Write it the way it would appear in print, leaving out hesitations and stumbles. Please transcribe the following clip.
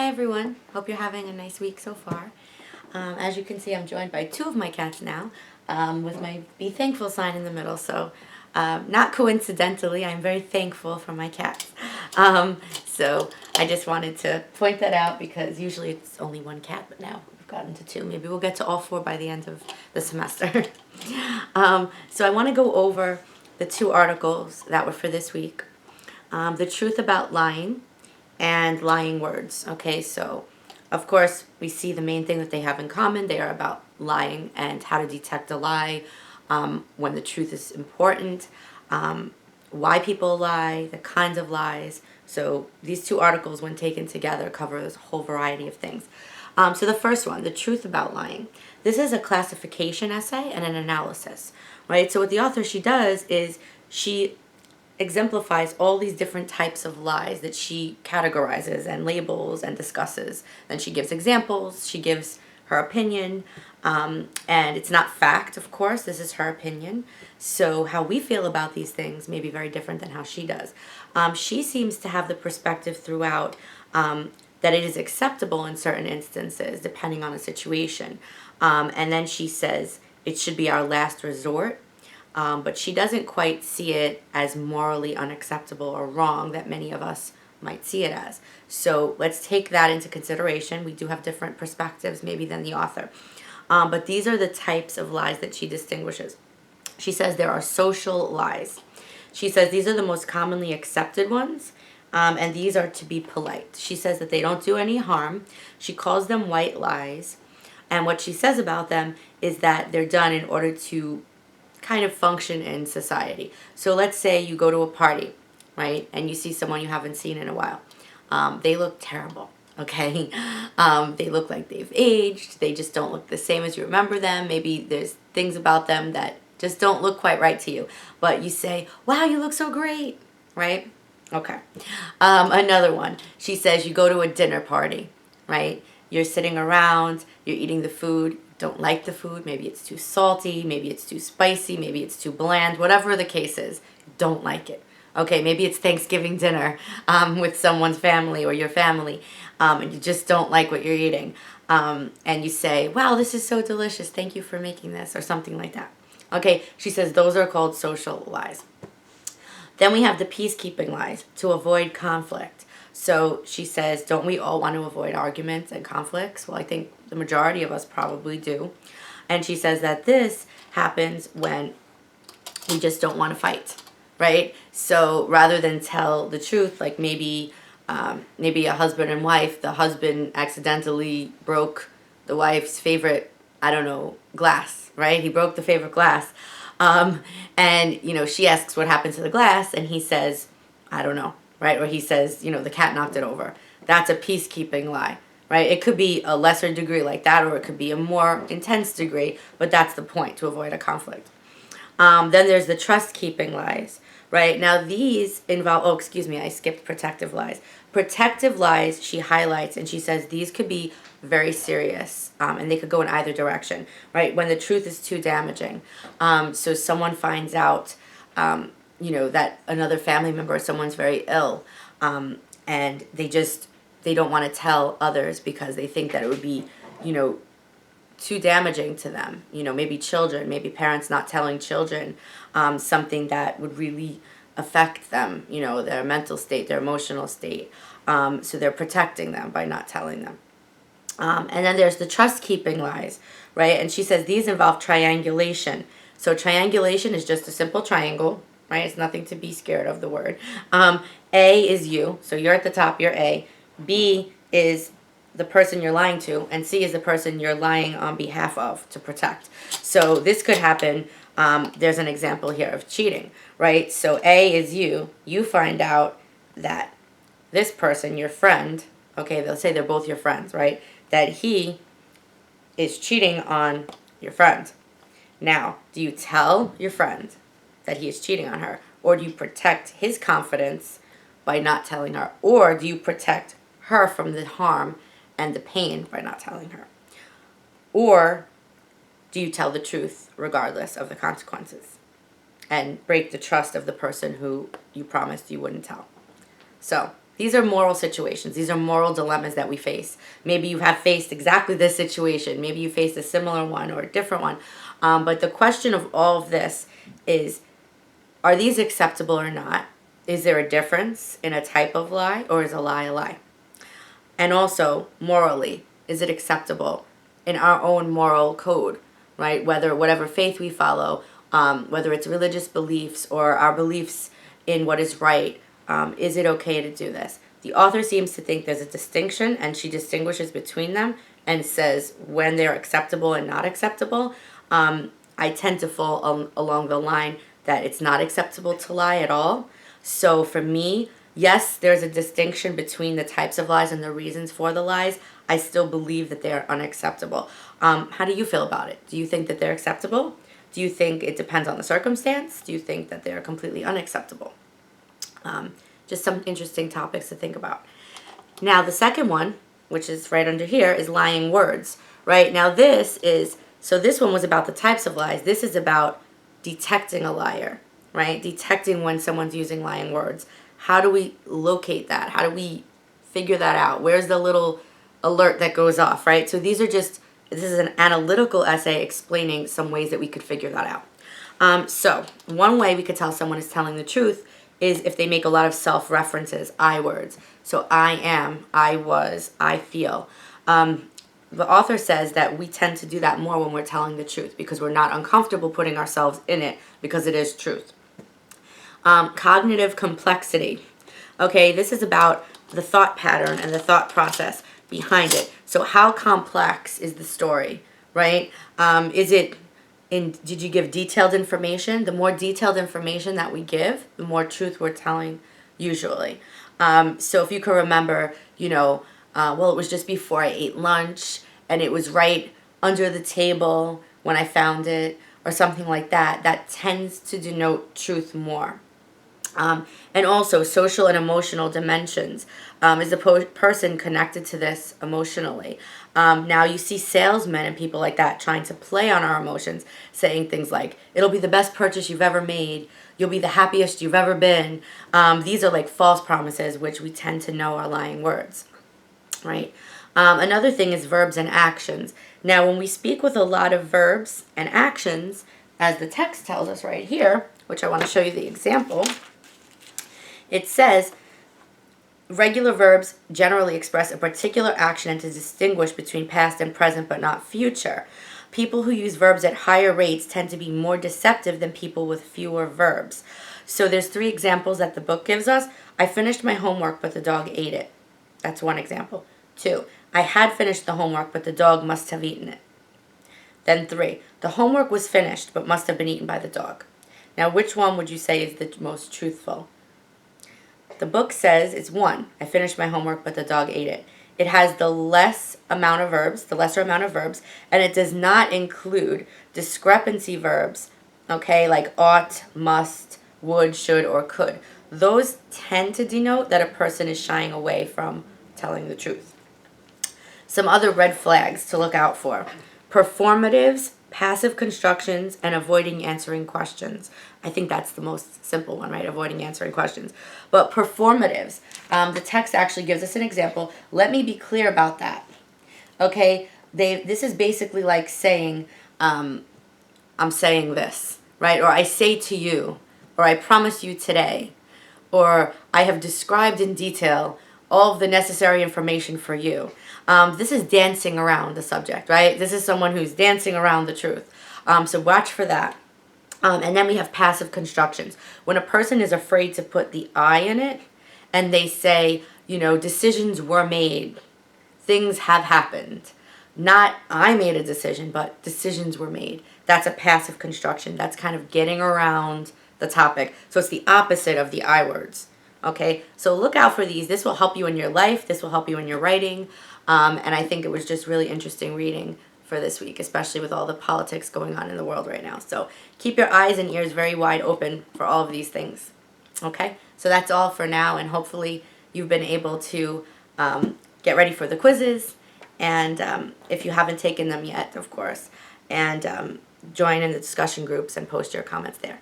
Hi everyone, hope you're having a nice week so far. As you can see, I'm joined by two of my cats now, with my be thankful sign in the middle, so not coincidentally, I'm very thankful for my cats. So I just wanted to point that out because usually it's only one cat, but now we've gotten to two. Maybe we'll get to all four by the end of the semester. So I want to go over the two articles that were for this week. The truth about lying and lying words. Okay, so of course we see the main thing that they have in common. They are about lying and how to detect a lie, when the truth is important, why people lie, the kinds of lies. So these two articles, when taken together, cover a whole variety of things. So the first one, the truth about lying. This is a classification essay and an analysis, right? So what the author, she does is she exemplifies all these different types of lies that she categorizes and labels and discusses. Then she gives examples, she gives her opinion, and it's not fact, of course, this is her opinion. So how we feel about these things may be very different than how she does. She seems to have the perspective throughout that it is acceptable in certain instances, depending on the situation. And then she says it should be our last resort. But she doesn't quite see it as morally unacceptable or wrong that many of us might see it as. So let's take that into consideration. We do have different perspectives maybe than the author. But these are the types of lies that she distinguishes. She says there are social lies. She says these are the most commonly accepted ones, and these are to be polite. She says that they don't do any harm. She calls them white lies. And what she says about them is that they're done in order to kind of function in society. So let's say you go to a party, right, and you see someone you haven't seen in a while. They look terrible, okay? They look like they've aged. They just don't look the same as you remember them. Maybe there's things about them that just don't look quite right to you. But you say, wow, you look so great, right? Okay. Another one. She says you go to a dinner party, right? You're sitting around, you're eating the food, don't like the food, maybe it's too salty, maybe it's too spicy, maybe it's too bland, whatever the case is, don't like it. Okay, maybe it's Thanksgiving dinner with someone's family or your family, and you just don't like what you're eating. And you say, wow, this is so delicious, thank you for making this, or something like that. Okay, she says those are called social lies. Then we have the peacekeeping lies, to avoid conflict. So she says, don't we all want to avoid arguments and conflicts? Well, I think the majority of us probably do. And she says that this happens when we just don't want to fight, right? So rather than tell the truth, like maybe a husband and wife, the husband accidentally broke the wife's favorite, I don't know, glass, right? He broke the favorite glass. And, she asks what happened to the glass, and he says, I don't know, right? Or he says, the cat knocked it over. That's a peacekeeping lie, right? It could be a lesser degree like that, or it could be a more intense degree, but that's the point, to avoid a conflict. Then there's the trust-keeping lies, right? Now these involve, I skipped protective lies. Protective lies, she highlights, and she says these could be very serious, and they could go in either direction, right? When the truth is too damaging. So someone finds out, that another family member or someone's very ill, and they don't want to tell others because they think that it would be, too damaging to them. Maybe children, maybe parents not telling children something that would really affect them, their mental state, their emotional state. So they're protecting them by not telling them. And then there's the trust-keeping lies, right? And she says these involve triangulation. So triangulation is just a simple triangle, right? It's nothing to be scared of, the word. A is you, so you're at the top, you're A. B is the person you're lying to, and C is the person you're lying on behalf of to protect. So this could happen, there's an example here of cheating, right? So A is you find out that this person, your friend, okay, they'll say they're both your friends, right? That he is cheating on your friend. Now, do you tell your friend that he is cheating on her? Or do you protect his confidence by not telling her? Or do you protect her from the harm and the pain by not telling her? Or do you tell the truth regardless of the consequences and break the trust of the person who you promised you wouldn't tell? So These are moral situations. These are moral dilemmas that we face. Maybe you have faced exactly this situation. Maybe you faced a similar one or a different one. But the question of all of this is, are these acceptable or not? Is there a difference in a type of lie, or is a lie a lie? And also, morally, is it acceptable in our own moral code, right? Whatever faith we follow, whether it's religious beliefs or our beliefs in what is right, is it okay to do this? The author seems to think there's a distinction, and she distinguishes between them and says when they're acceptable and not acceptable. I tend to fall along the line that it's not acceptable to lie at all. So for me, yes, there's a distinction between the types of lies and the reasons for the lies. I still believe that they're unacceptable. How do you feel about it? Do you think that they're acceptable? Do you think it depends on the circumstance? Do you think that they're completely unacceptable? Just some interesting topics to think about. Now, the second one, which is right under here, is lying words, right? Now, this one was about the types of lies. This is about detecting a liar, right? Detecting when someone's using lying words. How do we locate that? How do we figure that out? Where's the little alert that goes off, right? So this is an analytical essay explaining some ways that we could figure that out. So one way we could tell someone is telling the truth is if they make a lot of self-references, I words. So I am, I was, I feel. The author says that we tend to do that more when we're telling the truth because we're not uncomfortable putting ourselves in it because it is truth. Cognitive complexity. Okay, this is about the thought pattern and the thought process behind it. So how complex is the story, right? Did you give detailed information? The more detailed information that we give, the more truth we're telling usually. So if you can remember, well, it was just before I ate lunch and it was right under the table when I found it or something like that, that tends to denote truth more. And also social and emotional dimensions. Is the person connected to this emotionally? Now you see salesmen and people like that trying to play on our emotions, saying things like, it'll be the best purchase you've ever made. You'll be the happiest you've ever been. These are like false promises, which we tend to know are lying words, right? Another thing is verbs and actions. Now when we speak with a lot of verbs and actions, as the text tells us right here, which I want to show you the example, it says, regular verbs generally express a particular action and to distinguish between past and present but not future. People who use verbs at higher rates tend to be more deceptive than people with fewer verbs. So there's 3 examples that the book gives us. I finished my homework but the dog ate it. That's one example. 2, I had finished the homework but the dog must have eaten it. Then 3, the homework was finished but must have been eaten by the dog. Now which one would you say is the most truthful? The book says it's 1, I finished my homework but the dog ate it. It has the lesser amount of verbs, and it does not include discrepancy verbs, okay, like ought, must, would, should, or could. Those tend to denote that a person is shying away from telling the truth. Some other red flags to look out for. Performatives, passive constructions, and avoiding answering questions. I think that's the most simple one, right? Avoiding answering questions. But performatives, the text actually gives us an example. Let me be clear about that. Okay, this is basically like saying, I'm saying this, right? Or I say to you, or I promise you today, or I have described in detail all of the necessary information for you. This is dancing around the subject, right? This is someone who's dancing around the truth. So watch for that. And then we have passive constructions. When a person is afraid to put the I in it, and they say, decisions were made, things have happened. Not I made a decision, but decisions were made. That's a passive construction. That's kind of getting around the topic. So it's the opposite of the I words. Okay, so look out for these. This will help you in your life. This will help you in your writing. And I think it was just really interesting reading for this week, especially with all the politics going on in the world right now. So keep your eyes and ears very wide open for all of these things. Okay, so that's all for now, and hopefully you've been able to get ready for the quizzes, and if you haven't taken them yet, of course, and join in the discussion groups and post your comments there.